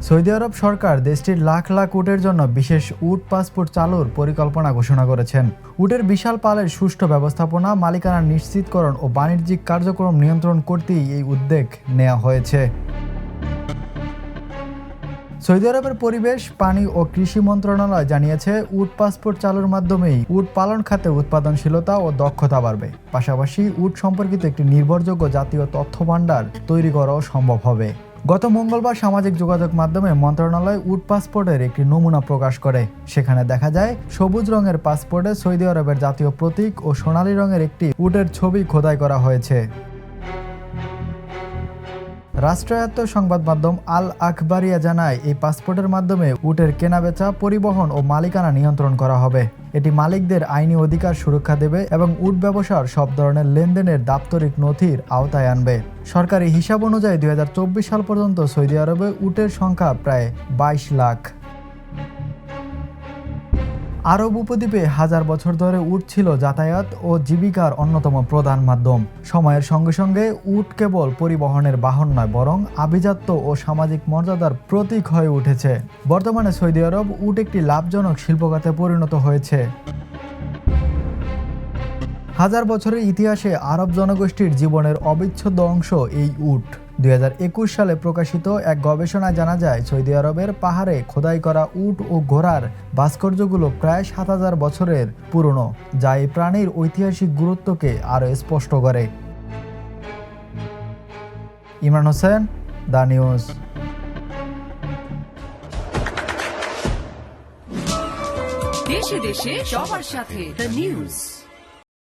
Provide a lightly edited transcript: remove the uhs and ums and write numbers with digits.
Saudi আরব সরকার দেশটির লাখ লাখ উটের জন্য বিশেষ উট পাসপোর্ট চালুর পরিকল্পনা ঘোষণা করেছেন। উটের বিশাল পালের সুষ্ঠু ব্যবস্থাপনা, মালিকানা নিশ্চিতকরণ ও বাণিজ্যিক কার্যক্রম নিয়ন্ত্রণ করতেই এই উদ্যোগ নেওয়া হয়েছে। সৌদি আরবের পরিবেশ, পানি ও কৃষি মন্ত্রণালয় জানিয়েছে, উট পাসপোর্ট চালুর মাধ্যমেই উট পালন খাতে উৎপাদনশীলতা ও দক্ষতা বাড়বে। পাশাপাশি উট সম্পর্কিত একটি নির্ভরযোগ্য জাতীয় তথ্য ভাণ্ডার তৈরি করাও সম্ভব হবে। গত মঙ্গলবার সামাজিক যোগাযোগ মাধ্যমে মন্ত্রণালয় উট পাসপোর্টের একটি নমুনা প্রকাশ করে। সেখানে দেখা যায়, সবুজ রঙের পাসপোর্টে সৌদি আরবের জাতীয় প্রতীক ও সোনালী রঙের একটি উটের ছবি খোদাই করা হয়েছে। রাষ্ট্রায়ত্ত সংবাদ মাধ্যম আল আখবারিয়া জানায়, এই পাসপোর্টের মাধ্যমে উটের কেনাবেচা, পরিবহন ও মালিকানা নিয়ন্ত্রণ করা হবে। এটি মালিকদের আইনি অধিকার সুরক্ষা দেবে এবং উট ব্যবসার সব ধরনের লেনদেনের দাপ্তরিক নথির আওতায় আনবে। সরকারি হিসাব অনুযায়ী 2024 সাল পর্যন্ত সৌদি আরবে উটের সংখ্যা প্রায় 22 লাখ। আরব উপদ্বীপে হাজার বছর ধরে উট ছিল যাতায়াত ও জীবিকার অন্যতম প্রধান মাধ্যম। সময়ের সঙ্গে সঙ্গে উট কেবল পরিবহনের বাহন নয়, বরং আভিজাত্য ও সামাজিক মর্যাদার প্রতীক হয়ে উঠেছে। বর্তমানে সৌদি আরব উট একটি লাভজনক শিল্পখাতে পরিণত হয়েছে। হাজার বছরের ইতিহাসে আরব জনগোষ্ঠীর জীবনের অবিচ্ছেদ্য অংশ এই উট। 2021 সালে প্রকাশিত এক গবেষণায় জানা যায়, সৌদি আরবের পাহাড়ে খোদাই করা উট ও ঘোড়ার ভাস্কর্যগুলো প্রায় 7000 বছরের পুরনো, যা এই প্রাণীর ঐতিহাসিক গুরুত্বকে আরও স্পষ্ট করে। Imran Hossain, the news. দেশে দেশে সবার সাথে দ্য নিউজ।